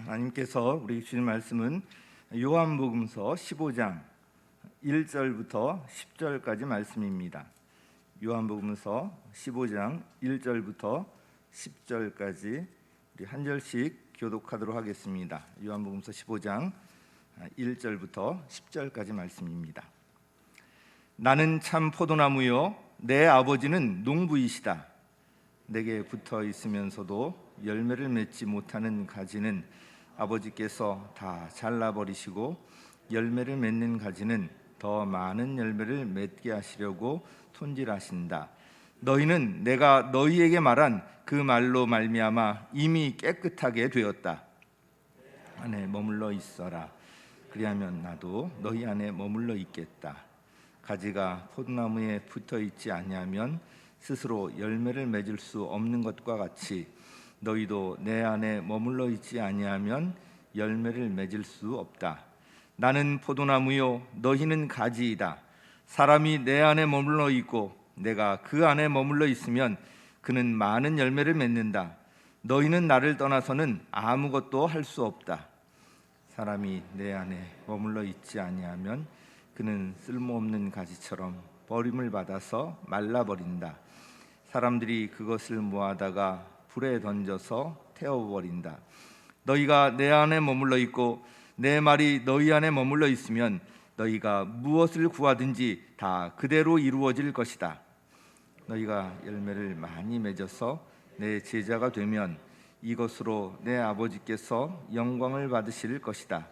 하나님께서 우리 주신 말씀은 요한복음서 15장 1절부터 10절까지 말씀입니다. 요한복음서 15장 1절부터 10절까지 우리 한 절씩 교독하도록 하겠습니다. 요한복음서 15장 1절부터 10절까지 말씀입니다. 나는 참 포도나무요 내 아버지는 농부이시다. 내게 붙어 있으면서도 열매를 맺지 못하는 가지는 아버지께서 다 잘라버리시고 열매를 맺는 가지는 더 많은 열매를 맺게 하시려고 손질하신다. 너희는 내가 너희에게 말한 그 말로 말미암아 이미 깨끗하게 되었다. 안에 머물러 있어라. 그리하면 나도 너희 안에 머물러 있겠다. 가지가 포도나무에 붙어 있지 아니하면 스스로 열매를 맺을 수 없는 것과 같이 너희도 내 안에 머물러 있지 아니하면 열매를 맺을 수 없다. 나는 포도나무요 너희는 가지이다. 사람이 내 안에 머물러 있고 내가 그 안에 머물러 있으면 그는 많은 열매를 맺는다. 너희는 나를 떠나서는 아무것도 할 수 없다. 사람이 내 안에 머물러 있지 아니하면 그는 쓸모없는 가지처럼 버림을 받아서 말라버린다. 사람들이 그것을 모아다가 불에 던져서 태워버린다. 너희가 내 안에 머물러 있고 내 말이 너희 안에 머물러 있으면 너희가 무엇을 구하든지 다 그대로 이루어질 것이다. 너희가 열매를 많이 맺어서 내 제자가 되면 이것으로 내 아버지께서 영광을 받으실 것이다.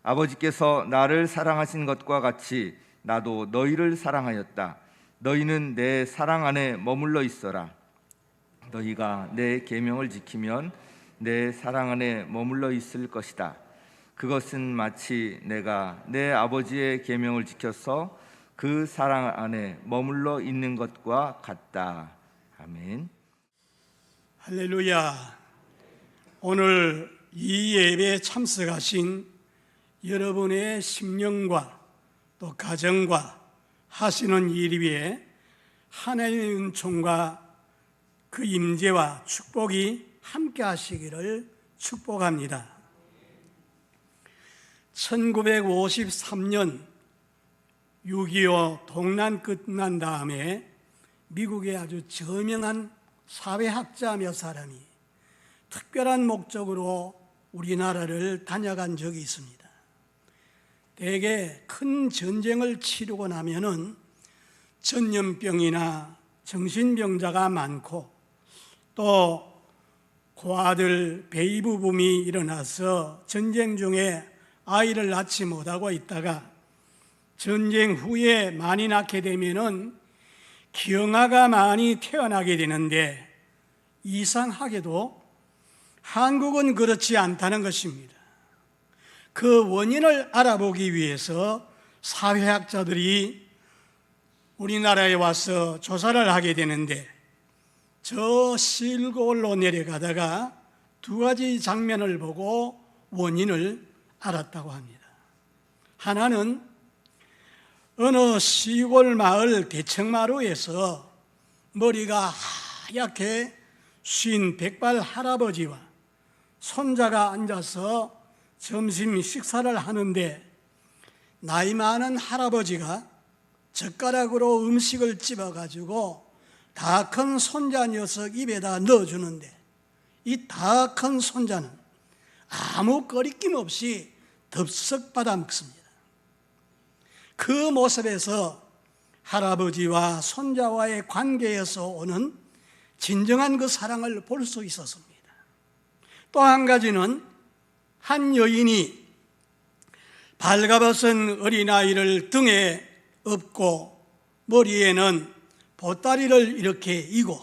아버지께서 나를 사랑하신 것과 같이 나도 너희를 사랑하였다. 너희는 내 사랑 안에 머물러 있어라. 너희가 내 계명을 지키면 내 사랑 안에 머물러 있을 것이다. 그것은 마치 내가 내 아버지의 계명을 지켜서 그 사랑 안에 머물러 있는 것과 같다. 아멘. 할렐루야. 오늘 이 예배에 참석하신 여러분의 심령과 또 가정과 하시는 일 위에 하나님의 은총과 그 임재와 축복이 함께 하시기를 축복합니다. 1953년 6.25 동란 끝난 다음에 미국의 아주 저명한 사회학자 몇 사람이 특별한 목적으로 우리나라를 다녀간 적이 있습니다. 대개 큰 전쟁을 치르고 나면은 전염병이나 정신병자가 많고 또 고아들 베이비 붐이 일어나서 전쟁 중에 아이를 낳지 못하고 있다가 전쟁 후에 많이 낳게 되면은 기형아가 많이 태어나게 되는데 이상하게도 한국은 그렇지 않다는 것입니다. 그 원인을 알아보기 위해서 사회학자들이 우리나라에 와서 조사를 하게 되는데 저 시골로 내려가다가 두 가지 장면을 보고 원인을 알았다고 합니다. 하나는 어느 시골 마을 대청마루에서 머리가 하얗게 쉰 백발 할아버지와 손자가 앉아서 점심 식사를 하는데 나이 많은 할아버지가 젓가락으로 음식을 찝어가지고 다 큰 손자 녀석 입에다 넣어주는데 이 다 큰 손자는 아무 거리낌 없이 덥석 받아 먹습니다. 그 모습에서 할아버지와 손자와의 관계에서 오는 진정한 그 사랑을 볼 수 있었습니다. 또 한 가지는 한 여인이 발가벗은 어린아이를 등에 업고 머리에는 보따리를 이렇게 이고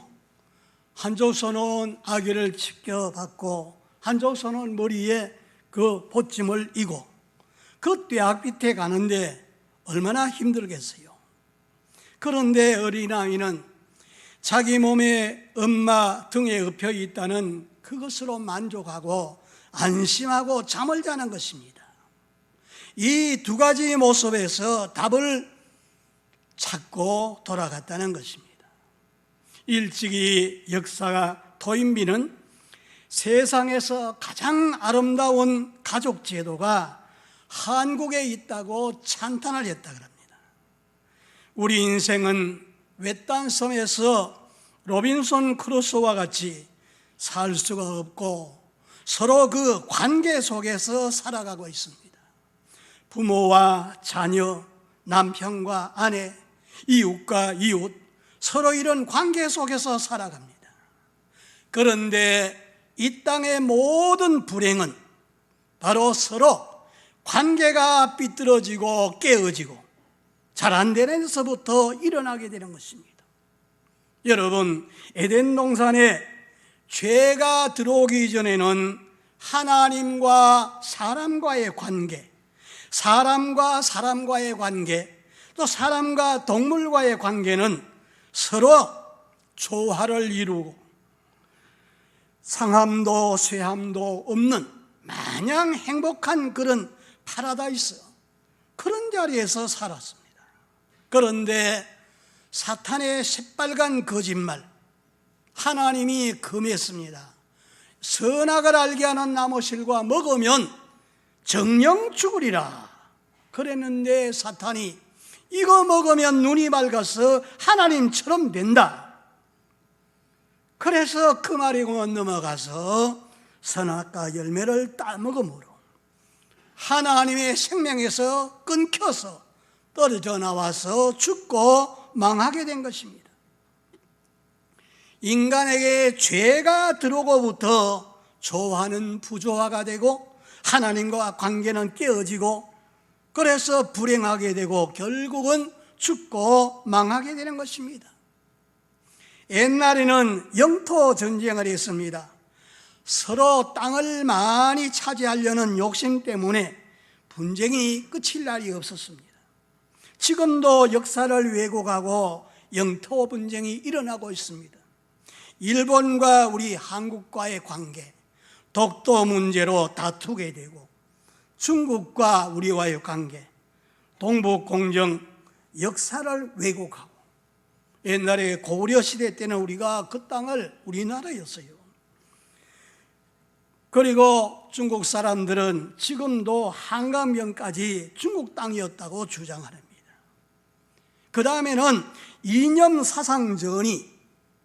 한쪽 손은 아기를 지켜받고 한쪽 손은 머리에 그 보침을 이고 그 뙤약 밑에 가는데 얼마나 힘들겠어요. 그런데 어린아이는 자기 몸에 엄마 등에 엎여 있다는 그것으로 만족하고 안심하고 잠을 자는 것입니다. 이 두 가지 모습에서 답을 찾고 돌아갔다는 것입니다. 일찍이 역사가 토인비는 세상에서 가장 아름다운 가족 제도가 한국에 있다고 찬탄을 했다 그럽니다. 우리 인생은 외딴 섬에서 로빈손 크루소와 같이 살 수가 없고 서로 그 관계 속에서 살아가고 있습니다. 부모와 자녀, 남편과 아내, 이웃과 이웃, 서로 이런 관계 속에서 살아갑니다. 그런데 이 땅의 모든 불행은 바로 서로 관계가 삐뚤어지고 깨어지고 잘 안 되는 데서부터 일어나게 되는 것입니다. 여러분, 에덴 동산에 죄가 들어오기 전에는 하나님과 사람과의 관계, 사람과 사람과의 관계, 또 사람과 동물과의 관계는 서로 조화를 이루고 상함도 쇠함도 없는 마냥 행복한 그런 파라다이스, 그런 자리에서 살았습니다. 그런데 사탄의 새빨간 거짓말, 하나님이 금했습니다. 선악을 알게 하는 나무실과 먹으면 정령 죽으리라 그랬는데 사탄이 이거 먹으면 눈이 밝아서 하나님처럼 된다. 그래서 그 말이 넘어가서 선악과 열매를 따먹음으로 하나님의 생명에서 끊겨서 떨어져 나와서 죽고 망하게 된 것입니다. 인간에게 죄가 들어오고부터 조화는 부조화가 되고 하나님과 관계는 깨어지고 그래서 불행하게 되고 결국은 죽고 망하게 되는 것입니다. 옛날에는 영토 전쟁을 했습니다. 서로 땅을 많이 차지하려는 욕심 때문에 분쟁이 끝일 날이 없었습니다. 지금도 역사를 왜곡하고 영토 분쟁이 일어나고 있습니다. 일본과 우리 한국과의 관계, 독도 문제로 다투게 되고 중국과 우리와의 관계, 동북공정, 역사를 왜곡하고 옛날에 고려시대 때는 우리가 그 땅을 우리나라였어요. 그리고 중국 사람들은 지금도 한강변까지 중국 땅이었다고 주장합니다. 그 다음에는 이념 사상전이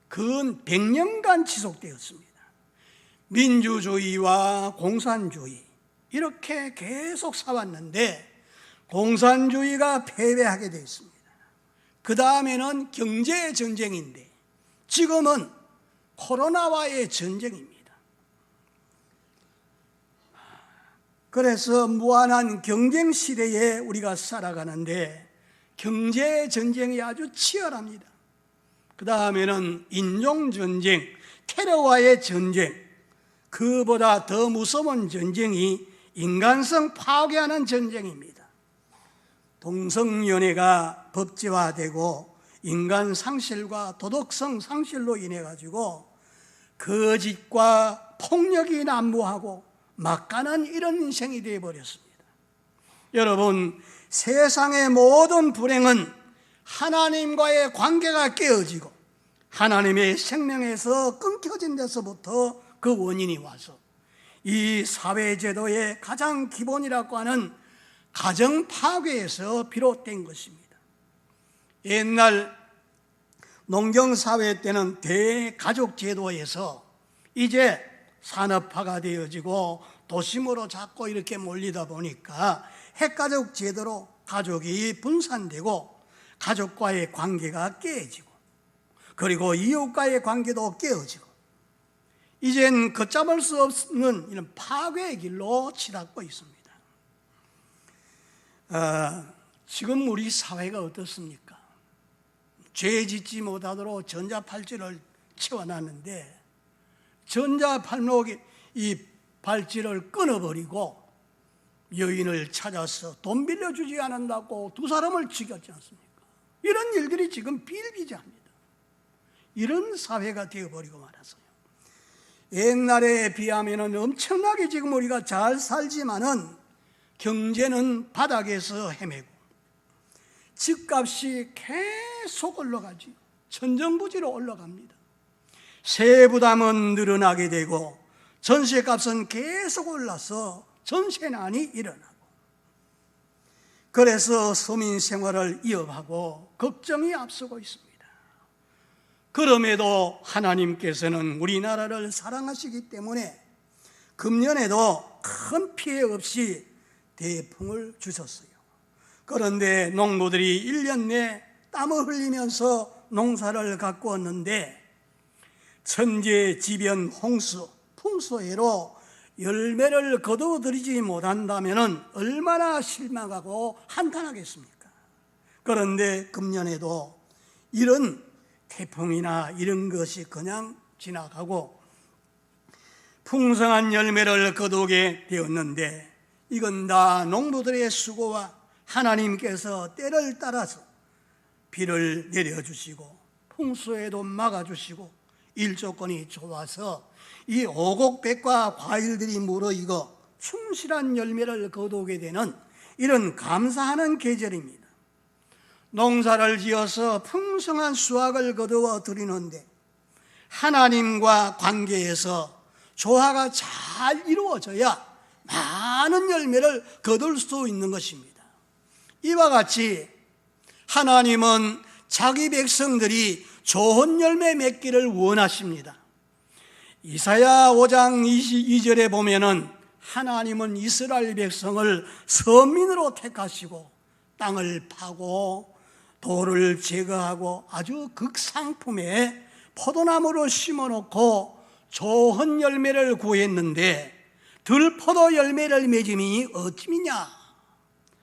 근 100년간 지속되었습니다. 민주주의와 공산주의 이렇게 계속 살았는데 공산주의가 패배하게 되었습니다. 그 다음에는 경제 전쟁인데 지금은 코로나와의 전쟁입니다. 그래서 무한한 경쟁 시대에 우리가 살아가는데 경제 전쟁이 아주 치열합니다. 그 다음에는 인종전쟁, 테러와의 전쟁, 그보다 더 무서운 전쟁이 인간성 파괴하는 전쟁입니다. 동성연애가 법제화되고 인간 상실과 도덕성 상실로 인해 가지고 거짓과 폭력이 난무하고 막가는 이런 인생이 되어버렸습니다. 여러분, 세상의 모든 불행은 하나님과의 관계가 깨어지고 하나님의 생명에서 끊겨진 데서부터 그 원인이 와서 이 사회제도의 가장 기본이라고 하는 가정 파괴에서 비롯된 것입니다. 옛날 농경사회 때는 대가족 제도에서 이제 산업화가 되어지고 도심으로 자꾸 이렇게 몰리다 보니까 핵가족 제도로 가족이 분산되고 가족과의 관계가 깨지고 그리고 이웃과의 관계도 깨어지고 이젠 걷잡을 수 없는 이런 파괴의 길로 치닫고 있습니다. 지금 우리 사회가 어떻습니까? 죄 짓지 못하도록 전자팔찌를 채워놨는데 전자팔목이 이 발찌를 끊어버리고 여인을 찾아서 돈 빌려주지 않는다고 두 사람을 죽였지 않습니까? 이런 일들이 지금 비일비재합니다. 이런 사회가 되어버리고 말았어요. 옛날에 비하면 엄청나게 지금 우리가 잘 살지만은 경제는 바닥에서 헤매고 집값이 계속 올라가지 천정부지로 올라갑니다. 세부담은 늘어나게 되고 전세값은 계속 올라서 전세난이 일어나고, 그래서 서민 생활을 위협하고 걱정이 앞서고 있습니다. 그럼에도 하나님께서는 우리나라를 사랑하시기 때문에 금년에도 큰 피해 없이 대풍을 주셨어요. 그런데 농부들이 1년 내 땀을 흘리면서 농사를 가꾸었는데 천재지변 홍수, 풍소해로 열매를 거두어들이지 못한다면 얼마나 실망하고 한탄하겠습니까? 그런데 금년에도 이런 태풍이나 이런 것이 그냥 지나가고 풍성한 열매를 거두게 되었는데, 이건 다 농부들의 수고와 하나님께서 때를 따라서 비를 내려주시고 풍수에도 막아주시고 일조건이 좋아서 이 오곡백과 과일들이 무르익어 충실한 열매를 거두게 되는 이런 감사하는 계절입니다. 농사를 지어서 풍성한 수확을 거두어 드리는데 하나님과 관계에서 조화가 잘 이루어져야 많은 열매를 거둘 수 있는 것입니다. 이와 같이 하나님은 자기 백성들이 좋은 열매 맺기를 원하십니다. 이사야 5장 22절에 보면은 하나님은 이스라엘 백성을 선민으로 택하시고 땅을 파고 돌을 제거하고 아주 극상품의 포도나무를 심어놓고 좋은 열매를 구했는데 들포도 열매를 맺음이 어찌미냐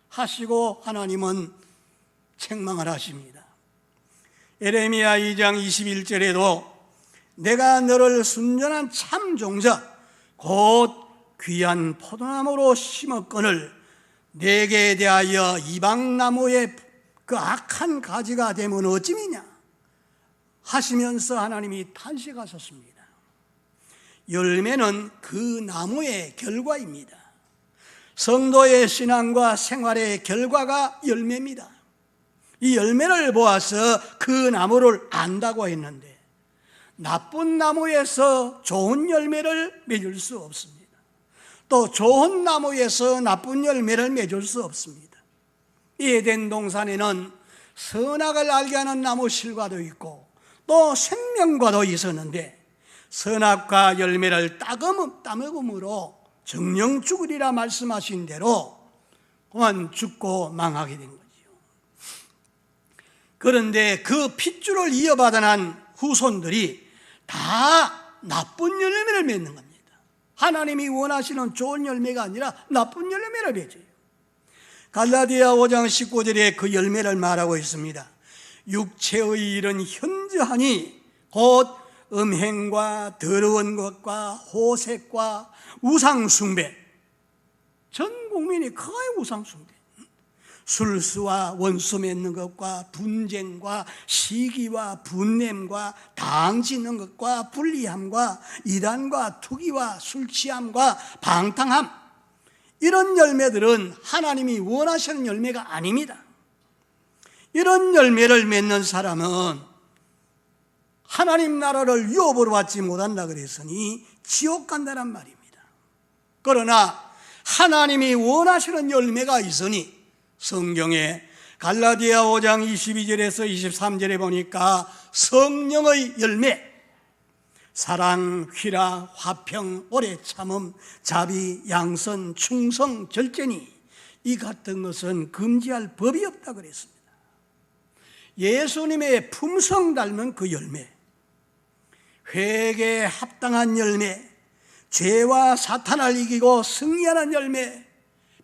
하시고 하나님은 책망을 하십니다. 예레미야 2장 21절에도 내가 너를 순전한 참 종자 곧 귀한 포도나무로 심었거늘 내게 대하여 이방나무의 그 악한 가지가 되면 어찌미냐 하시면서 하나님이 탄식하셨습니다. 열매는 그 나무의 결과입니다. 성도의 신앙과 생활의 결과가 열매입니다. 이 열매를 보아서 그 나무를 안다고 했는데 나쁜 나무에서 좋은 열매를 맺을 수 없습니다. 또 좋은 나무에서 나쁜 열매를 맺을 수 없습니다. 이 에덴 동산에는 선악을 알게 하는 나무 실과도 있고 또 생명과도 있었는데 선악과 열매를 따먹음으로 정령 죽으리라 말씀하신 대로 그만 죽고 망하게 된 거지요. 그런데 그 핏줄을 이어받아 난 후손들이 다 나쁜 열매를 맺는 겁니다. 하나님이 원하시는 좋은 열매가 아니라 나쁜 열매를 맺어요. 갈라디아 5장 19절에 그 열매를 말하고 있습니다. 육체의 일은 현저하니 곧 음행과 더러운 것과 호색과 우상숭배. 전 국민이 거의 우상숭배. 술수와 원수 맺는 것과 분쟁과 시기와 분냄과 당 짓는 것과 불리함과 이단과 투기와 술취함과 방탕함, 이런 열매들은 하나님이 원하시는 열매가 아닙니다. 이런 열매를 맺는 사람은 하나님 나라를 유업으로 받지 못한다 그랬으니 지옥 간다란 말입니다. 그러나 하나님이 원하시는 열매가 있으니 성경에 갈라디아 5장 22절에서 23절에 보니까 성령의 열매, 사랑, 희락, 화평, 오래 참음, 자비, 양선, 충성, 절제니 이 같은 것은 금지할 법이 없다 그랬습니다. 예수님의 품성 닮은 그 열매, 회개에 합당한 열매, 죄와 사탄을 이기고 승리하는 열매,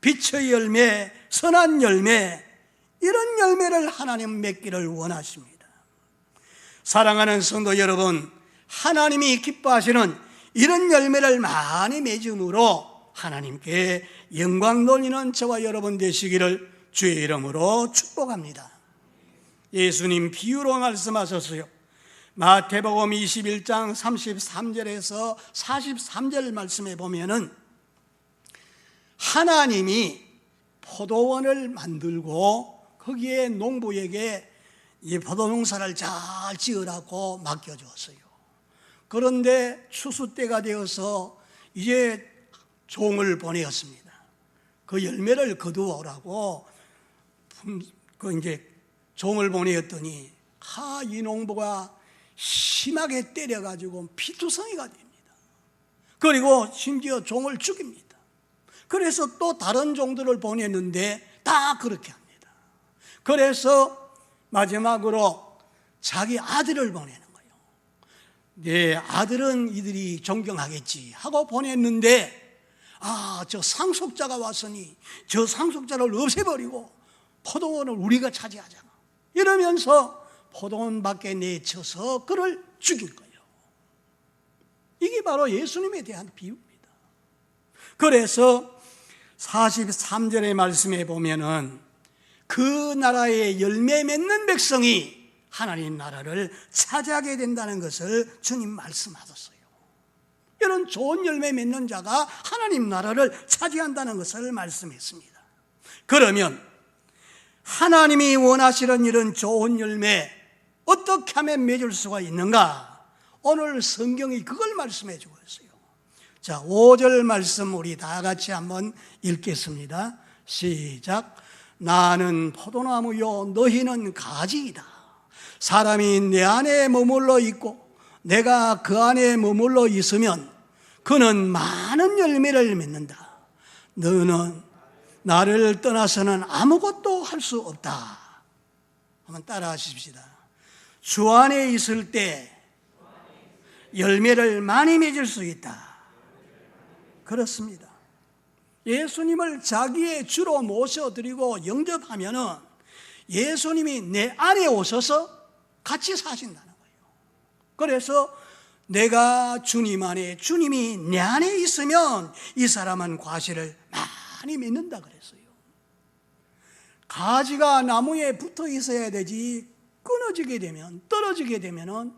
빛의 열매, 선한 열매, 이런 열매를 하나님 맺기를 원하십니다. 사랑하는 성도 여러분, 하나님이 기뻐하시는 이런 열매를 많이 맺음으로 하나님께 영광 돌리는 저와 여러분 되시기를 주의 이름으로 축복합니다. 예수님 비유로 말씀하셨어요. 마태복음 21장 33절에서 43절 말씀에 보면은 하나님이 포도원을 만들고 거기에 농부에게 이 포도농사를 잘 지으라고 맡겨주었어요. 그런데 추수 때가 되어서 이제 종을 보내었습니다. 그 열매를 거두어 오라고 그 이제 종을 보내었더니 이 농부가 심하게 때려가지고 피투성이가 됩니다. 그리고 심지어 종을 죽입니다. 그래서 또 다른 종들을 보냈는데 다 그렇게 합니다. 그래서 마지막으로 자기 아들을 보내는 거예요. 내 아들은 이들이 존경하겠지 하고 보냈는데 저 상속자가 왔으니 저 상속자를 없애버리고 포도원을 우리가 차지하자 이러면서 포도원 밖에 내쳐서 그를 죽인 거예요. 이게 바로 예수님에 대한 비유입니다. 그래서 43절의 말씀에 보면은 그 나라의 열매 맺는 백성이 하나님 나라를 차지하게 된다는 것을 주님 말씀하셨어요. 이런 좋은 열매 맺는 자가 하나님 나라를 차지한다는 것을 말씀했습니다. 그러면 하나님이 원하시는 이런 좋은 열매 어떻게 하면 맺을 수가 있는가? 오늘 성경이 그걸 말씀해 주고 있어요. 자, 5절 말씀 우리 다 같이 한번 읽겠습니다. 시작. 나는 포도나무요 너희는 가지이다. 사람이 내 안에 머물러 있고 내가 그 안에 머물러 있으면 그는 많은 열매를 맺는다. 너는 나를 떠나서는 아무것도 할 수 없다. 한번 따라 하십시다. 주 안에 있을 때 열매를 많이 맺을 수 있다. 그렇습니다. 예수님을 자기의 주로 모셔드리고 영접하면은 예수님이 내 안에 오셔서 같이 사신다는 거예요. 그래서 내가 주님 안에, 주님이 내 안에 있으면 이 사람은 과실을 많이 맺는다 그랬어요. 가지가 나무에 붙어 있어야 되지 끊어지게 되면, 떨어지게 되면은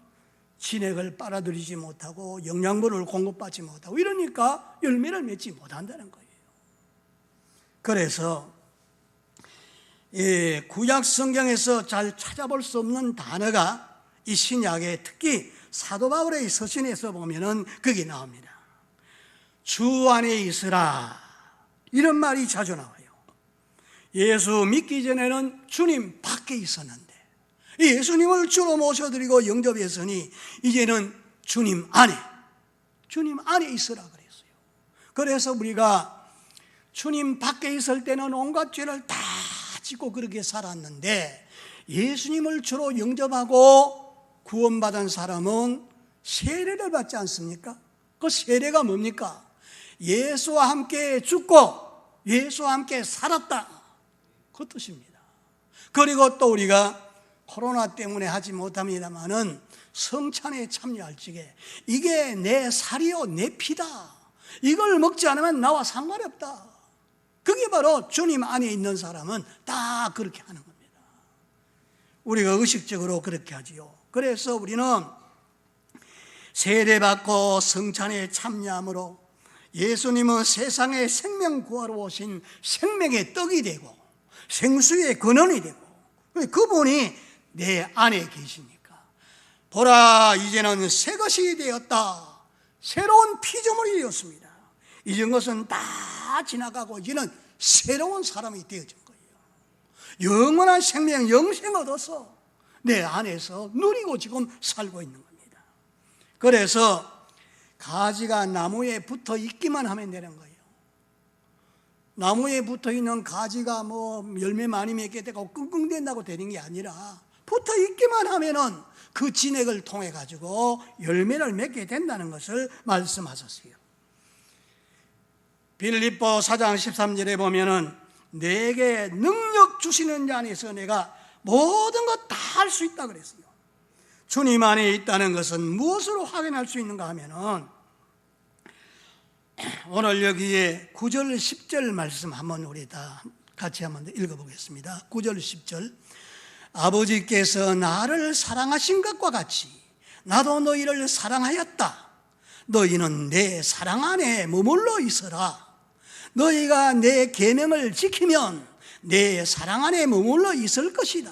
진액을 빨아들이지 못하고 영양분을 공급받지 못하고 이러니까 열매를 맺지 못한다는 거예요. 그래서 구약 성경에서 잘 찾아볼 수 없는 단어가 이 신약에 특히 사도 바울의 서신에서 보면은 그게 나옵니다. 주 안에 있으라 이런 말이 자주 나와요. 예수 믿기 전에는 주님 밖에 있었는데 예수님을 주로 모셔드리고 영접했으니 이제는 주님 안에 있으라 그랬어요. 그래서 우리가 주님 밖에 있을 때는 온갖 죄를 다 짓고 그렇게 살았는데 예수님을 주로 영접하고 구원받은 사람은 세례를 받지 않습니까? 그 세례가 뭡니까? 예수와 함께 죽고 예수와 함께 살았다 그 뜻입니다. 그리고 또 우리가 코로나 때문에 하지 못합니다마는 성찬에 참여할 적에 이게 내 살이요 내 피다, 이걸 먹지 않으면 나와 상관이 없다. 그게 바로 주님 안에 있는 사람은 다 그렇게 하는 겁니다. 우리가 의식적으로 그렇게 하지요. 그래서 우리는 세례받고 성찬에 참여함으로 예수님은 세상에 생명 구하러 오신 생명의 떡이 되고 생수의 근원이 되고 그분이 내 안에 계시니까 보라 이제는 새 것이 되었다. 새로운 피조물이 되었습니다. 이전 것은 다 지나가고 이제는 새로운 사람이 되어진 거예요. 영원한 생명, 영생 얻어서 내 안에서 누리고 지금 살고 있는 겁니다. 그래서 가지가 나무에 붙어 있기만 하면 되는 거예요. 나무에 붙어 있는 가지가 열매 많이 맺게 되고 끙끙댄다고 되는 게 아니라 붙어 있기만 하면은 그 진액을 통해 가지고 열매를 맺게 된다는 것을 말씀하셨어요. 빌립보 4장 13절에 보면은 내게 능력 주시는 자 안에서 내가 모든 것 다 할 수 있다 그랬어요. 주님 안에 있다는 것은 무엇으로 확인할 수 있는가 하면은 오늘 여기에 9절 10절 말씀 한번 우리 다 같이 한번 읽어보겠습니다. 9절 10절 아버지께서 나를 사랑하신 것과 같이 나도 너희를 사랑하였다. 너희는 내 사랑 안에 머물러 있어라. 너희가 내 계명을 지키면 내 사랑 안에 머물러 있을 것이다.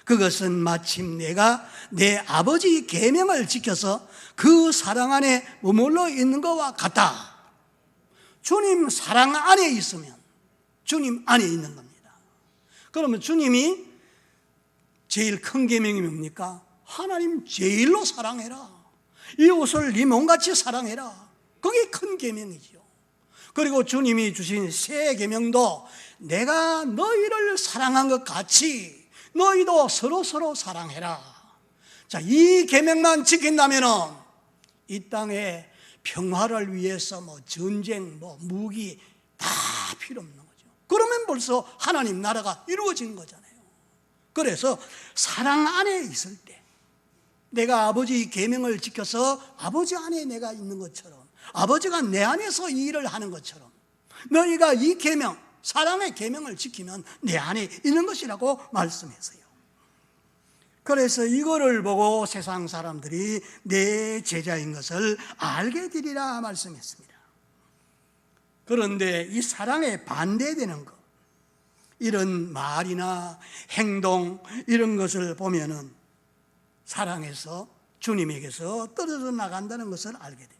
그것은 마침 내가 내 아버지 계명을 지켜서 그 사랑 안에 머물러 있는 것과 같다. 주님 사랑 안에 있으면 주님 안에 있는 겁니다. 그러면 주님이 제일 큰 계명이 뭡니까? 하나님 제일로 사랑해라. 이웃을 네 몸같이 사랑해라. 그게 큰 계명이죠. 그리고 주님이 주신 새 계명도 내가 너희를 사랑한 것 같이 너희도 서로 사랑해라. 자, 이 계명만 지킨다면은 이 땅에 평화를 위해서 전쟁, 무기 다 필요 없는 거죠. 그러면 벌써 하나님 나라가 이루어진 거잖아요. 그래서 사랑 안에 있을 때 내가 아버지 계명을 지켜서 아버지 안에 내가 있는 것처럼 아버지가 내 안에서 이 일을 하는 것처럼 너희가 이 계명, 사랑의 계명을 지키면 내 안에 있는 것이라고 말씀했어요. 그래서 이거를 보고 세상 사람들이 내 제자인 것을 알게 되리라 말씀했습니다. 그런데 이 사랑에 반대되는 것, 이런 말이나 행동 이런 것을 보면은 사랑에서 주님에게서 떨어져 나간다는 것을 알게 됩니다.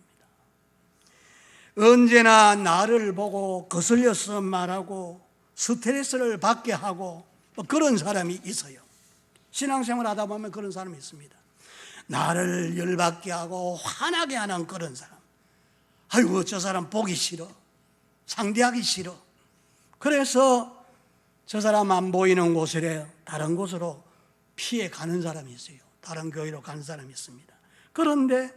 언제나 나를 보고 거슬려서 말하고 스트레스를 받게 하고 그런 사람이 있어요. 신앙생활 하다 보면 그런 사람이 있습니다. 나를 열받게 하고 화나게 하는 그런 사람. 아이고, 저 사람 보기 싫어, 상대하기 싫어. 그래서 저 사람 안 보이는 곳에 다른 곳으로 피해 가는 사람이 있어요. 다른 교회로 가는 사람이 있습니다. 그런데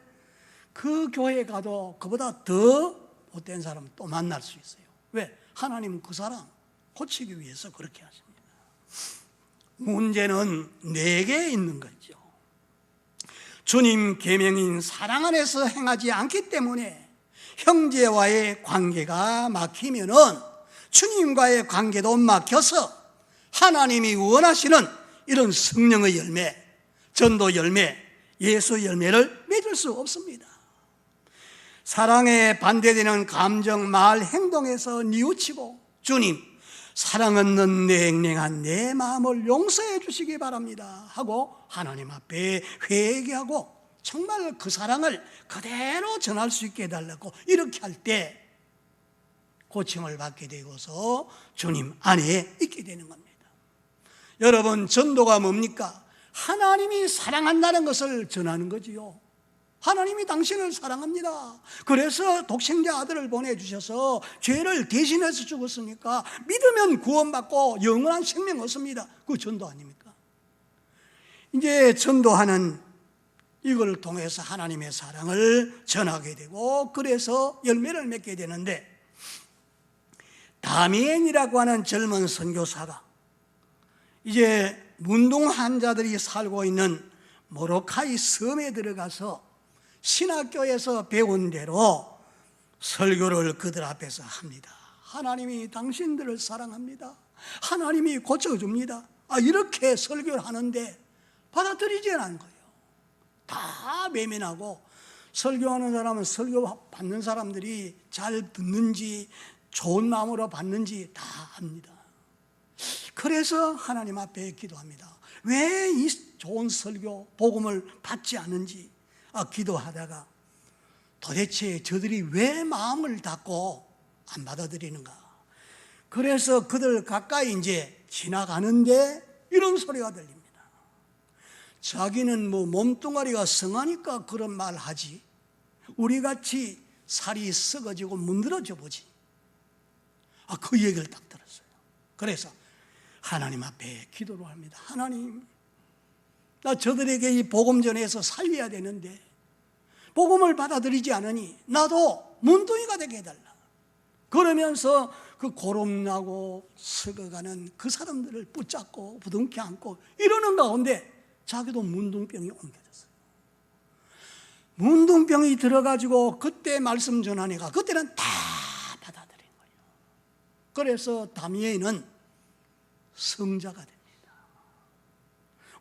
그 교회에 가도 그보다 더 못된 사람을 또 만날 수 있어요. 왜? 하나님은 그 사람 고치기 위해서 그렇게 하십니다. 문제는 내게 있는 거죠. 주님 계명인 사랑 안에서 행하지 않기 때문에 형제와의 관계가 막히면은 주님과의 관계도 막혀서 하나님이 원하시는 이런 성령의 열매, 전도 열매, 예수 열매를 맺을 수 없습니다. 사랑에 반대되는 감정, 말, 행동에서 뉘우치고 주님, 사랑 없는 냉랭한 내 마음을 용서해 주시기 바랍니다 하고 하나님 앞에 회개하고 정말 그 사랑을 그대로 전할 수 있게 해달라고 이렇게 할 때 고침을 받게 되고서 주님 안에 있게 되는 겁니다. 여러분, 전도가 뭡니까? 하나님이 사랑한다는 것을 전하는 거지요. 하나님이 당신을 사랑합니다. 그래서 독생자 아들을 보내주셔서 죄를 대신해서 죽었으니까 믿으면 구원받고 영원한 생명 얻습니다. 그거 전도 아닙니까? 이제 전도하는 이걸 통해서 하나님의 사랑을 전하게 되고 그래서 열매를 맺게 되는데, 다미엔이라고 하는 젊은 선교사가 이제 문둥 환자들이 살고 있는 모로카이 섬에 들어가서 신학교에서 배운 대로 설교를 그들 앞에서 합니다. 하나님이 당신들을 사랑합니다. 하나님이 고쳐줍니다. 이렇게 설교를 하는데 받아들이지 않은 거예요. 다 외면하고, 설교하는 사람은 설교 받는 사람들이 잘 듣는지 좋은 마음으로 받는지 다 압니다. 그래서 하나님 앞에 기도합니다. 왜 이 좋은 설교, 복음을 받지 않는지 기도하다가 도대체 저들이 왜 마음을 닫고 안 받아들이는가. 그래서 그들 가까이 이제 지나가는데 이런 소리가 들립니다. 자기는 몸뚱아리가 성하니까 그런 말 하지, 우리같이 살이 썩어지고 문드러져 보지. 그 얘기를 딱 들었어요. 그래서 하나님 앞에 기도를 합니다. 하나님, 나 저들에게 이 복음 전해서 살려야 되는데 복음을 받아들이지 않으니 나도 문둥이가 되게 해달라. 그러면서 그 고름나고 썩어가는 그 사람들을 붙잡고 부둥켜 안고 이러는 가운데 자기도 문둥병이 옮겨졌어요. 문둥병이 들어가지고 그때 말씀 전하니까 그때는 다 받아들인 거예요. 그래서 다미에는 성자가 됩니다.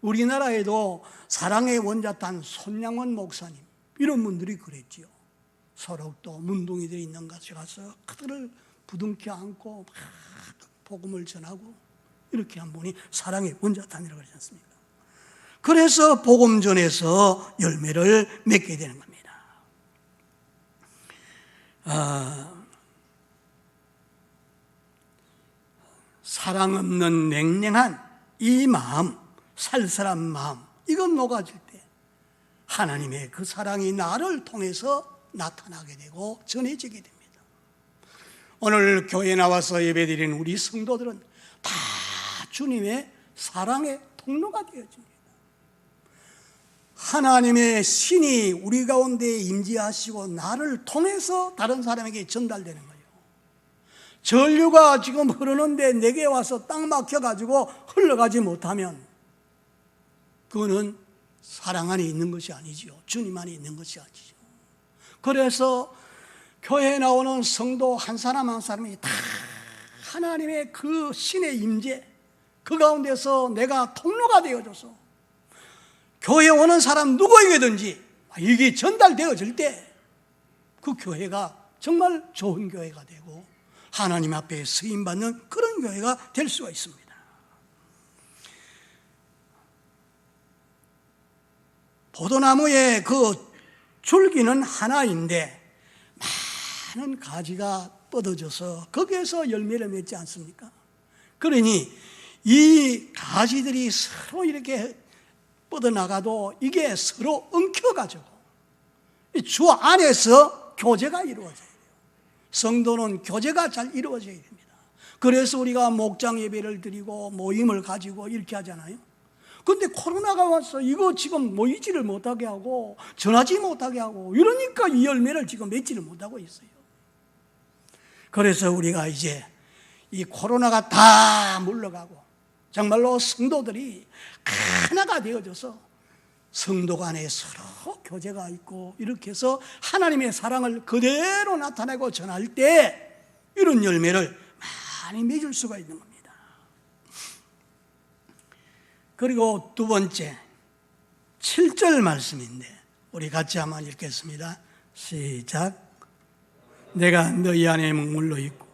우리나라에도 사랑의 원자탄 손양원 목사님 이런 분들이 그랬지요. 서럽도 문둥이들이 있는 곳에 가서 그들을 부둥켜 안고 막 복음을 전하고 이렇게 한 분이 사랑의 원자탄이라고 그러지 않습니까? 그래서 복음 전에서 열매를 맺게 되는 겁니다. 사랑 없는 냉랭한 이 마음, 살살한 마음, 이건 녹아질 때 하나님의 그 사랑이 나를 통해서 나타나게 되고 전해지게 됩니다. 오늘 교회에 나와서 예배드리는 우리 성도들은 다 주님의 사랑의 통로가 되어집니다. 하나님의 신이 우리 가운데 임재하시고 나를 통해서 다른 사람에게 전달되는 거예요. 전류가 지금 흐르는데 내게 와서 딱 막혀가지고 흘러가지 못하면 그거는 사랑 안에 있는 것이 아니지요. 주님 안에 있는 것이 아니죠. 그래서 교회에 나오는 성도 한 사람 한 사람이 다 하나님의 그 신의 임재, 그 가운데서 내가 통로가 되어줘서 교회에 오는 사람 누구에게든지 이게 전달되어질 때 그 교회가 정말 좋은 교회가 되고 하나님 앞에 쓰임받는 그런 교회가 될 수가 있습니다. 포도나무의 그 줄기는 하나인데 많은 가지가 뻗어져서 거기에서 열매를 맺지 않습니까? 그러니 이 가지들이 서로 이렇게 뻗어나가도 이게 서로 엉켜가지고 주 안에서 교제가 이루어져야 돼요. 성도는 교제가 잘 이루어져야 됩니다. 그래서 우리가 목장 예배를 드리고 모임을 가지고 이렇게 하잖아요. 근데 코로나가 와서 이거 지금 모이지를 못하게 하고 전하지 못하게 하고 이러니까 이 열매를 지금 맺지를 못하고 있어요. 그래서 우리가 이제 이 코로나가 다 물러가고 정말로 성도들이 하나가 되어져서 성도 간에 서로 교제가 있고 이렇게 해서 하나님의 사랑을 그대로 나타내고 전할 때 이런 열매를 많이 맺을 수가 있는 겁니다. 그리고 두 번째 7절 말씀인데 우리 같이 한번 읽겠습니다. 시작. 내가 너희 안에 머물러 있고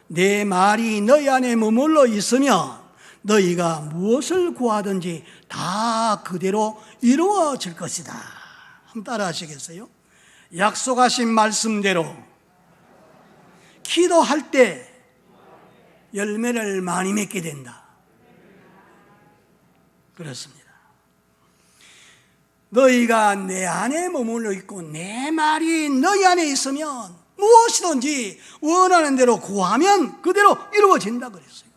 내 말이 너희 안에 머물러 있으면 너희가 무엇을 구하든지 다 그대로 이루어질 것이다. 한번 따라 하시겠어요? 약속하신 말씀대로 기도할 때 열매를 많이 맺게 된다. 그렇습니다. 너희가 내 안에 머물러 있고 내 말이 너희 안에 있으면 무엇이든지 원하는 대로 구하면 그대로 이루어진다 그랬어요.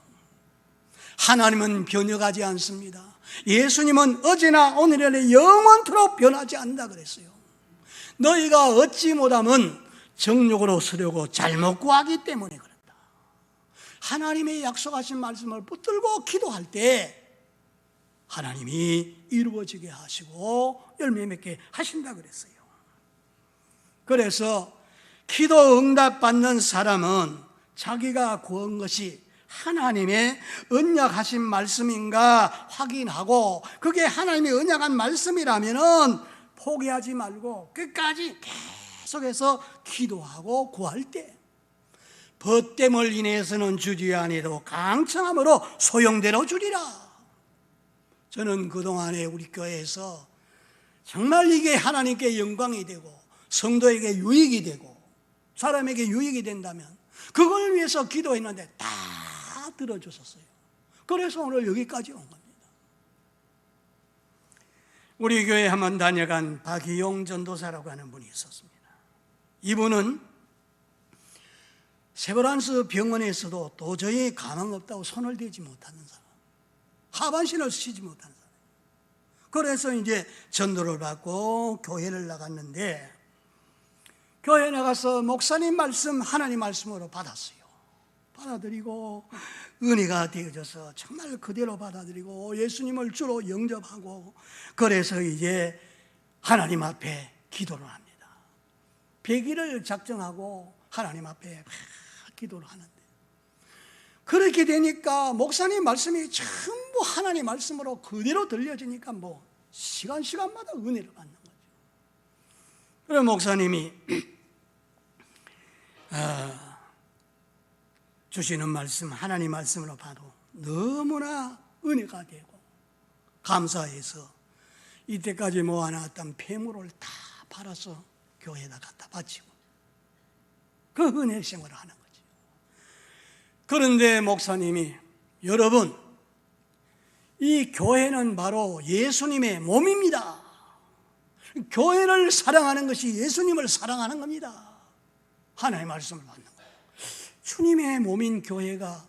하나님은 변혁하지 않습니다. 예수님은 어제나 오늘이나 영원토록 변하지 않는다 그랬어요. 너희가 얻지 못하면 정욕으로 쓰려고 잘못 구하기 때문에 그렇다. 하나님의 약속하신 말씀을 붙들고 기도할 때 하나님이 이루어지게 하시고 열매 맺게 하신다 그랬어요. 그래서 기도 응답받는 사람은 자기가 구한 것이 하나님의 언약하신 말씀인가 확인하고 그게 하나님의 언약한 말씀이라면 포기하지 말고 끝까지 계속해서 기도하고 구할 때 벗됨을 인해서는 주지 아니해도 강청함으로 소용대로 주리라. 저는 그동안에 우리 교회에서 정말 이게 하나님께 영광이 되고 성도에게 유익이 되고 사람에게 유익이 된다면 그걸 위해서 기도했는데 다 들어주셨어요. 그래서 오늘 여기까지 온 겁니다. 우리 교회에 한번 다녀간 박희용 전도사라고 하는 분이 있었습니다. 이분은 세브란스 병원에서도 도저히 가망 없다고 손을 대지 못하는 사람, 하반신을 쉬지 못하는 사람. 그래서 이제 전도를 받고 교회를 나갔는데 교회 나가서 목사님 말씀, 하나님 말씀으로 받았어요. 받아들이고 은혜가 되어져서 정말 그대로 받아들이고 예수님을 주로 영접하고 그래서 이제 하나님 앞에 기도를 합니다. 100일을 작정하고 하나님 앞에 기도를 하는데 그렇게 되니까 목사님 말씀이 전부 하나님 말씀으로 그대로 들려지니까 뭐 시간마다 은혜를 받는 거죠. 그래서 목사님이 주시는 말씀 하나님 말씀으로 봐도 너무나 은혜가 되고 감사해서 이때까지 모아놨던 폐물을 다 팔아서 교회에다 갖다 바치고 그 은혜 생활을 하는 거죠. 그런데 목사님이 여러분, 이 교회는 바로 예수님의 몸입니다. 교회를 사랑하는 것이 예수님을 사랑하는 겁니다. 하나님의 말씀을 받는 거예요. 주님의 몸인 교회가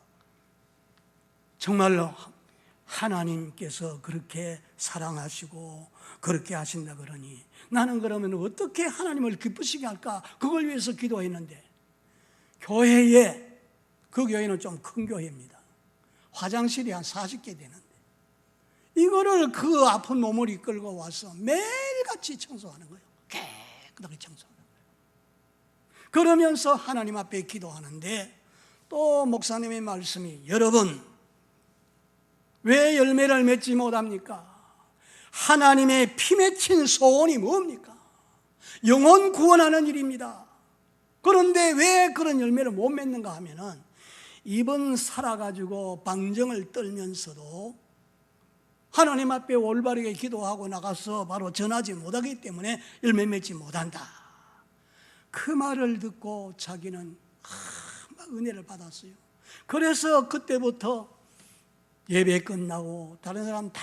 정말로 하나님께서 그렇게 사랑하시고 그렇게 하신다 그러니 나는 그러면 어떻게 하나님을 기쁘시게 할까? 그걸 위해서 기도했는데, 그 교회는 좀 큰 교회입니다. 화장실이 한 40개 되는데 이거를 그 아픈 몸을 이끌고 와서 매일같이 청소하는 거예요. 깨끗하게 청소하는 거예요. 그러면서 하나님 앞에 기도하는데, 또 목사님의 말씀이, 여러분 왜 열매를 맺지 못합니까? 하나님의 피 맺힌 소원이 뭡니까? 영혼 구원하는 일입니다. 그런데 왜 그런 열매를 못 맺는가 하면은, 이번 살아가지고 방정을 떨면서도 하나님 앞에 올바르게 기도하고 나가서 바로 전하지 못하기 때문에 열매 맺지 못한다. 그 말을 듣고 자기는 막 은혜를 받았어요. 그래서 그때부터 예배 끝나고 다른 사람 다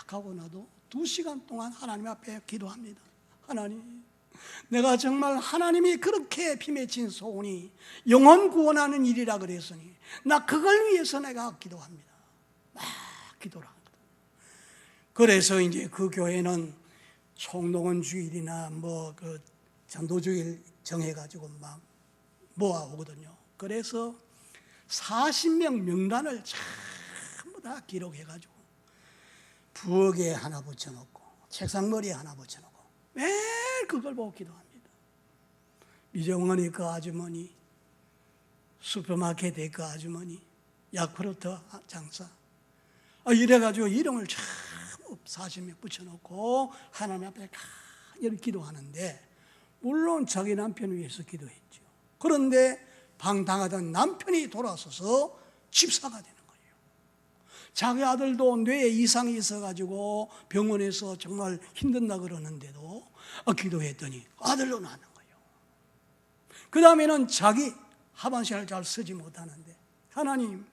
가고 나도 2시간 동안 하나님 앞에 기도합니다. 하나님, 내가 정말 하나님이 그렇게 피 맺힌 소원이 영혼 구원하는 일이라 그랬으니 나 그걸 위해서 내가 기도합니다. 막 기도를 합니다. 그래서 이제 그 교회는 총동원 주일이나 그 전도주일 정해가지고 막 모아오거든요. 그래서 40명 명단을 전부 다 기록해가지고 부엌에 하나 붙여놓고 책상머리에 하나 붙여놓고 매일 그걸 보고 기도합니다. 미정원이 그 아주머니, 슈퍼마켓의 그 아주머니, 야쿠르트 장사, 이래가지고 이름을 전부 40명 붙여놓고 하나님 앞에 간절히 기도하는데, 물론 자기 남편 위해서 기도했죠. 그런데 방탕하던 남편이 돌아서서 집사가 되는 거예요. 자기 아들도 뇌에 이상이 있어가지고 병원에서 정말 힘든다 그러는데도 기도했더니 아들로 낳는 거예요. 그 다음에는 자기 하반신을 잘 쓰지 못하는데, 하나님,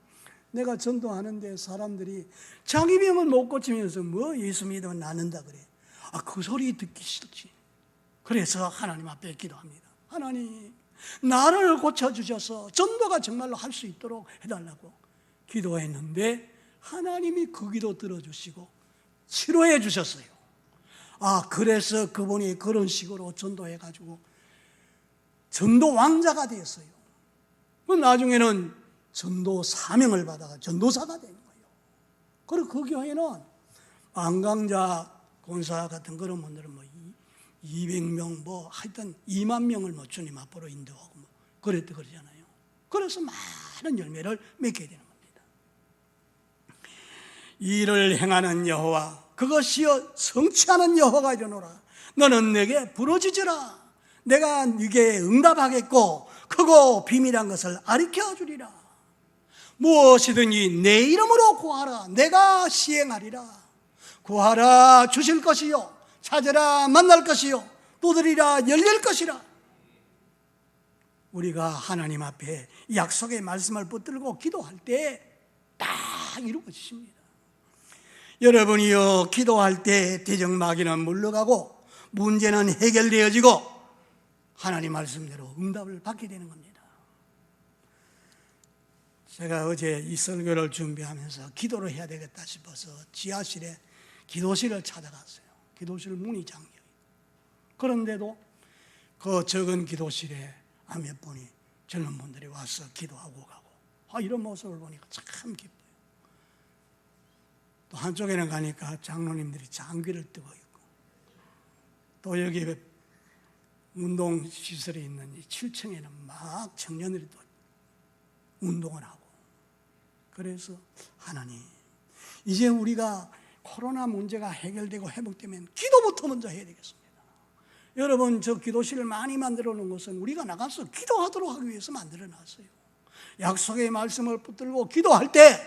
내가 전도하는데 사람들이 자기 병은 못 고치면서 뭐 예수 믿으면 낫는다 그래. 그 소리 듣기 싫지. 그래서 하나님 앞에 기도합니다. 하나님, 나를 고쳐주셔서 전도가 정말로 할 수 있도록 해달라고 기도했는데, 하나님이 그 기도 들어주시고 치료해 주셨어요. 그래서 그분이 그런 식으로 전도해가지고 전도 왕자가 되었어요. 나중에는 전도 사명을 받아가 전도사가 되는 거예요. 그리고 그 교회는 안강자 권사 같은 그런 분들은 200명 하여튼 2만 명을 주님 앞으로 인도하고 그랬다 그러잖아요. 그래서 많은 열매를 맺게 되는 겁니다. 일을 행하는 여호와, 그것이여 성취하는 여호와가 이르노라. 너는 내게 부르짖으라. 내가 네게 응답하겠고 크고 비밀한 것을 가르쳐 주리라. 무엇이든지 내 이름으로 구하라. 내가 시행하리라. 구하라, 주실 것이요, 찾으라, 만날 것이요, 두드리라, 열릴 것이라. 우리가 하나님 앞에 약속의 말씀을 붙들고 기도할 때 딱 이루어지십니다. 여러분이요, 기도할 때 대적마귀는 물러가고 문제는 해결되어지고 하나님 말씀대로 응답을 받게 되는 겁니다. 제가 어제 이 설교를 준비하면서 기도를 해야 되겠다 싶어서 지하실에 기도실을 찾아갔어요. 기도실 문이 잠겨요. 그런데도 그 적은 기도실에 몇 분이 젊은 분들이 와서 기도하고 가고, 이런 모습을 보니까 참 기뻐요. 또 한쪽에는 가니까 장로님들이 장귀를 뜨고 있고, 또 여기 운동시설이 있는 7층에는 막 청년들이 또 운동을 하고. 그래서 하나님, 이제 우리가 코로나 문제가 해결되고 회복되면 기도부터 먼저 해야 되겠습니다. 여러분, 저 기도실을 많이 만들어 놓은 것은 우리가 나가서 기도하도록 하기 위해서 만들어 놨어요. 약속의 말씀을 붙들고 기도할 때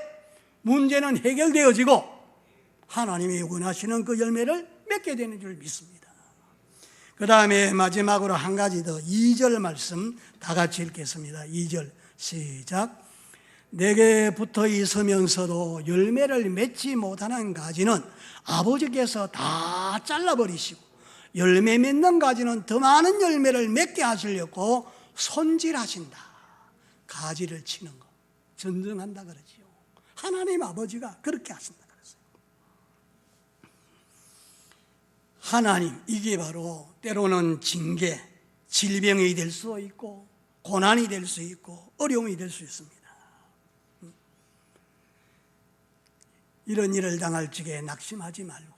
문제는 해결되어지고 하나님이 원하시는 그 열매를 맺게 되는 줄 믿습니다. 그 다음에 마지막으로 한 가지 더, 2절 말씀 다 같이 읽겠습니다. 2절 시작. 내게 붙어 있으면서도 열매를 맺지 못하는 가지는 아버지께서 다 잘라버리시고 열매 맺는 가지는 더 많은 열매를 맺게 하시려고 손질하신다. 가지를 치는 거, 전정한다 그러지요. 하나님 아버지가 그렇게 하신다 그랬어요. 하나님, 이게 바로 때로는 징계, 질병이 될 수 있고 고난이 될 수 있고 어려움이 될 수 있습니다. 이런 일을 당할 적에 낙심하지 말고,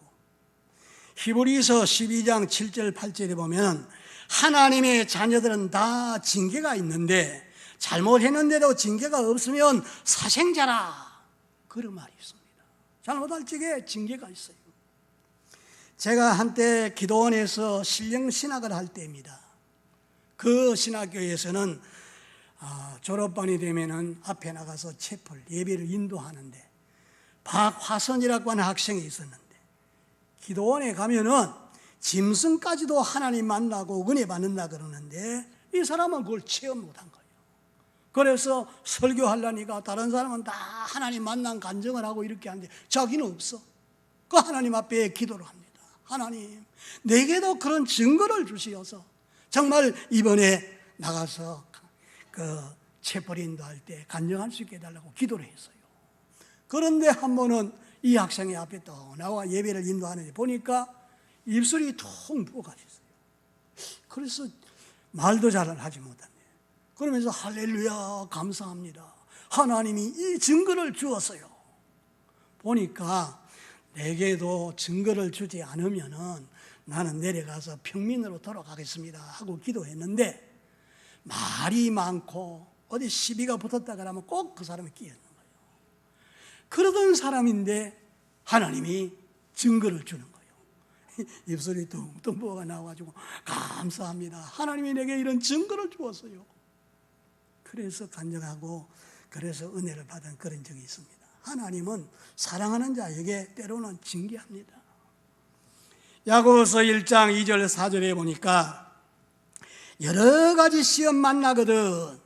히브리서 12장 7절 8절에 보면 하나님의 자녀들은 다 징계가 있는데 잘못했는데도 징계가 없으면 사생자라, 그런 말이 있습니다. 잘못할 적에 징계가 있어요. 제가 한때 기도원에서 신령 신학을 할 때입니다. 그 신학교에서는 졸업반이 되면은 앞에 나가서 채플 예배를 인도하는데 박화선이라고 하는 학생이 있었는데, 기도원에 가면은 짐승까지도 하나님 만나고 은혜 받는다 그러는데 이 사람은 그걸 체험 못한 거예요. 그래서 설교하려니까 다른 사람은 다 하나님 만난 간증을 하고 이렇게 하는데 자기는 없어. 그 하나님 앞에 기도를 합니다. 하나님, 내게도 그런 증거를 주시어서 정말 이번에 나가서 그 채플 인도할 때 간증할 수 있게 해달라고 기도를 했어요. 그런데 한 번은 이 학생이 앞에 또 나와 예배를 인도하는데 보니까 입술이 통 부어가 있어요. 그래서 말도 잘 하지 못하네. 그러면서 할렐루야 감사합니다, 하나님이 이 증거를 주었어요. 보니까 내게도 증거를 주지 않으면은 나는 내려가서 평민으로 돌아가겠습니다 하고 기도했는데, 말이 많고 어디 시비가 붙었다 그러면 꼭 그 사람이 끼어있는 거예요. 그러던 사람인데 하나님이 증거를 주는 거예요. 입술이 뚱뚱 부어가 나와가지고 감사합니다, 하나님이 내게 이런 증거를 주었어요. 그래서 간증하고 그래서 은혜를 받은 그런 적이 있습니다. 하나님은 사랑하는 자에게 때로는 징계합니다. 야고보서 1장 2절 4절에 보니까 여러 가지 시험 만나거든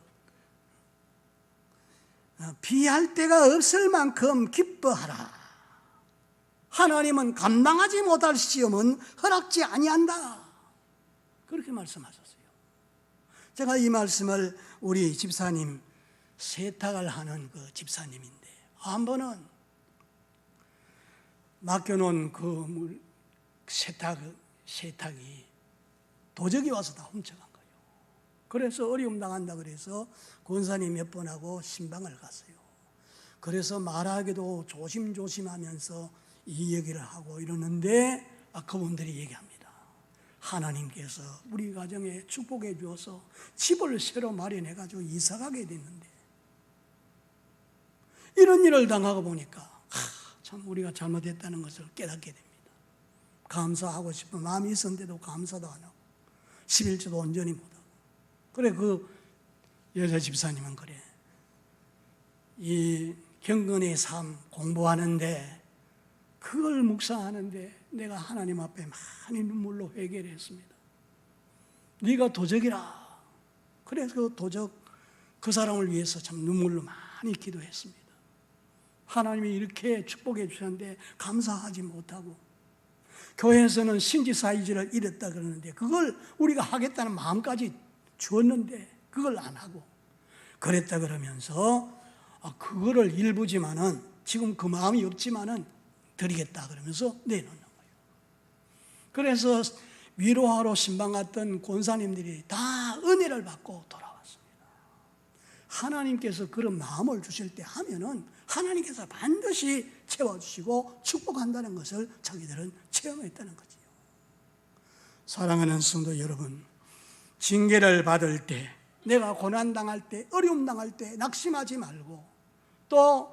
피할 데가 없을 만큼 기뻐하라. 하나님은 감당하지 못할 시험은 허락지 아니한다, 그렇게 말씀하셨어요. 제가 이 말씀을 우리 집사님, 세탁을 하는 그 집사님인데 한 번은 맡겨놓은 그 세탁이 도적이 와서 다 훔쳐간 거예요. 그래서 어려움 당한다 그래서 권사님 몇 번 하고 신방을 갔어요. 그래서 말하기도 조심조심하면서 이 얘기를 하고 이러는데 그분들이 얘기합니다. 하나님께서 우리 가정에 축복해 주어서 집을 새로 마련해가지고 이사가게 됐는데 이런 일을 당하고 보니까 참 우리가 잘못했다는 것을 깨닫게 됩니다. 감사하고 싶은 마음이 있었는데도 감사도 안 하고 11조도 온전히 못하고. 그래 그 여자 집사님은 그래, 이 경건의 삶 공부하는데 그걸 묵상하는데 내가 하나님 앞에 많이 눈물로 회개를 했습니다. 네가 도적이라. 그래서 그 도적 그 사람을 위해서 참 눈물로 많이 기도했습니다. 하나님이 이렇게 축복해 주셨는데 감사하지 못하고, 교회에서는 신지사이지를 이랬다 그러는데 그걸 우리가 하겠다는 마음까지 주었는데 그걸 안 하고 그랬다 그러면서 그거를 일부지만은 지금 그 마음이 없지만은 드리겠다 그러면서 내놓는 거예요. 그래서 위로하러 신방 갔던 권사님들이 다 은혜를 받고 돌아왔습니다. 하나님께서 그런 마음을 주실 때 하면은 하나님께서 반드시 채워주시고 축복한다는 것을 자기들은 체험했다는 거지요. 사랑하는 성도 여러분, 징계를 받을 때, 내가 고난당할 때, 어려움 당할 때 낙심하지 말고 또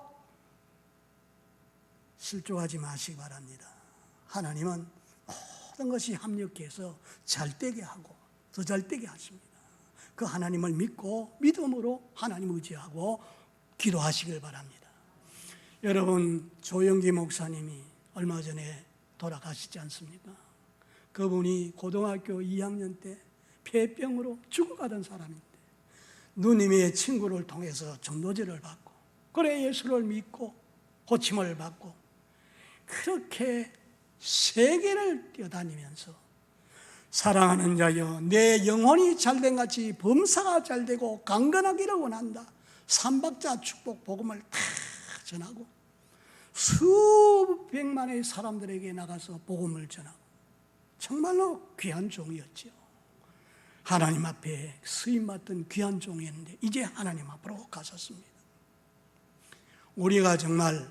실족하지 마시기 바랍니다. 하나님은 모든 것이 합력해서 잘되게 하고 더 잘되게 하십니다. 그 하나님을 믿고 믿음으로 하나님 의지하고 기도하시길 바랍니다. 여러분, 조영기 목사님이 얼마 전에 돌아가시지 않습니까? 그분이 고등학교 2학년 때 폐병으로 죽어가던 사람인데 누님의 친구를 통해서 전도제를 받고 그래 예수를 믿고 고침을 받고 그렇게 세계를 뛰어다니면서 사랑하는 자여 내 영혼이 잘된 같이 범사가 잘되고 강건하기를 원한다. 삼박자 축복 복음을 다 전하고 수백만의 사람들에게 나가서 복음을 전하고 정말로 귀한 종이었죠. 하나님 앞에 쓰임받던 귀한 종이었는데 이제 하나님 앞으로 가셨습니다. 우리가 정말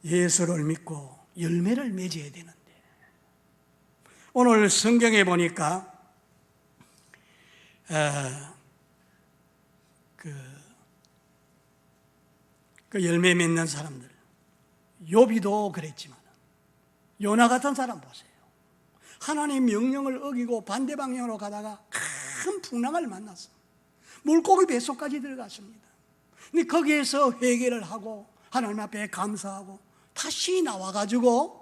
예수를 믿고 열매를 맺어야 되는데 오늘 성경에 보니까 그 열매 맺는 사람들 욥이도 그랬지만 요나 같은 사람 보세요. 하나님 명령을 어기고 반대 방향으로 가다가 큰 풍랑을 만났습니다. 물고기 뱃속까지 들어갔습니다. 근데 거기에서 회개를 하고 하나님 앞에 감사하고 다시 나와가지고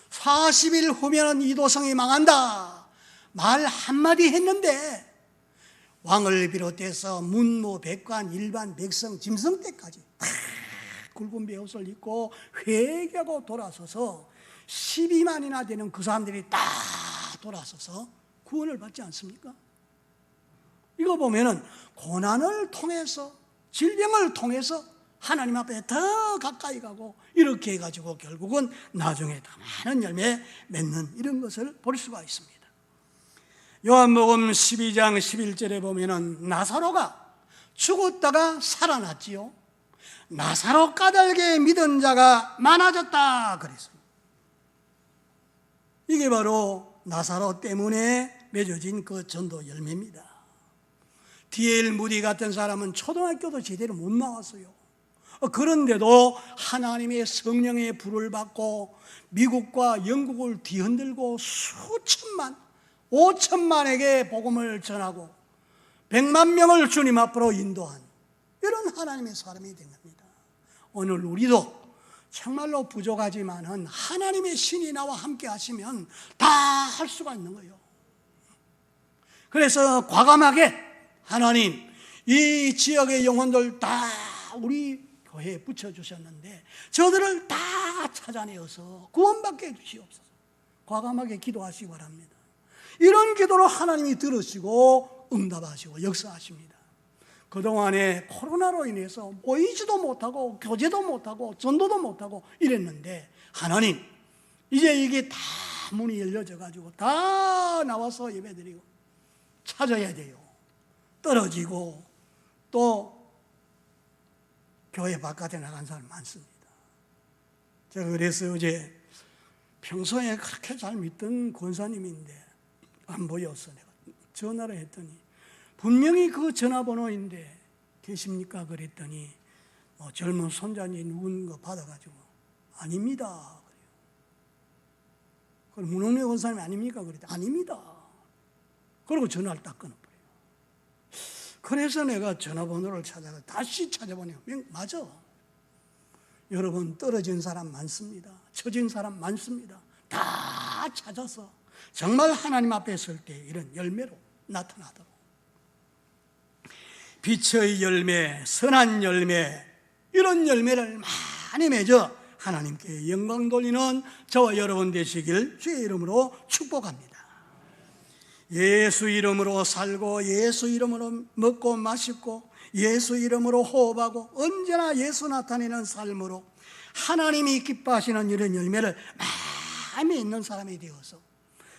40일 후면 이 도성이 망한다 말 한마디 했는데 왕을 비롯해서 문무, 백관, 일반 백성, 짐승 때까지 다 굵은 베옷을 입고 회개하고 돌아서서 12만이나 되는 그 사람들이 다 돌아서서 구원을 받지 않습니까? 이거 보면은 고난을 통해서 질병을 통해서 하나님 앞에 더 가까이 가고 이렇게 해가지고 결국은 나중에 더 많은 열매 맺는 이런 것을 볼 수가 있습니다. 요한복음 12장 11절에 보면은 나사로가 죽었다가 살아났지요. 나사로 까닭에 믿은 자가 많아졌다 그랬습니다. 이게 바로 나사로 때문에 맺어진 그 전도 열매입니다. D.L. 무디 같은 사람은 초등학교도 제대로 못 나왔어요. 그런데도 하나님의 성령의 불을 받고 미국과 영국을 뒤흔들고 수천만, 5천만에게 복음을 전하고 100만 명을 주님 앞으로 인도한 이런 하나님의 사람이 된 겁니다. 오늘 우리도 정말로 부족하지만은 하나님의 신이 나와 함께 하시면 다 할 수가 있는 거예요. 그래서 과감하게 하나님 이 지역의 영혼들 다 우리 교회에 붙여주셨는데 저들을 다 찾아내어서 구원받게 해주시옵소서. 과감하게 기도하시기 바랍니다. 이런 기도로 하나님이 들으시고 응답하시고 역사하십니다. 그동안에 코로나로 인해서 모이지도 못하고 교제도 못하고 전도도 못하고 이랬는데 하나님 이제 이게 다 문이 열려져 가지고 다 나와서 예배드리고 찾아야 돼요. 떨어지고 또 교회 바깥에 나간 사람 많습니다. 제가 그래서 어제 평소에 그렇게 잘 믿던 권사님인데 안 보였어. 내가 전화를 했더니 분명히 그 전화번호인데 계십니까? 그랬더니 젊은 손자님 누군 거 받아가지고 아닙니다. 그래요. 문홍래 권사님 아닙니까? 그랬더니 아닙니다. 그리고 전화를 딱 끊어버려요. 그래서 내가 전화번호를 찾아가 다시 찾아보니까 맞아. 여러분 떨어진 사람 많습니다. 처진 사람 많습니다. 다 찾아서 정말 하나님 앞에 설 때 이런 열매로 나타나도록 빛의 열매, 선한 열매 이런 열매를 많이 맺어 하나님께 영광 돌리는 저와 여러분 되시길 주의 이름으로 축복합니다. 예수 이름으로 살고 예수 이름으로 먹고 마시고 예수 이름으로 호흡하고 언제나 예수 나타내는 삶으로 하나님이 기뻐하시는 이런 열매를 많이 맺는 사람이 되어서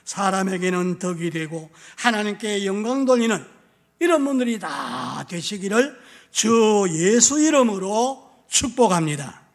사람에게는 덕이 되고 하나님께 영광 돌리는 이런 분들이 다 되시기를 주 예수 이름으로 축복합니다.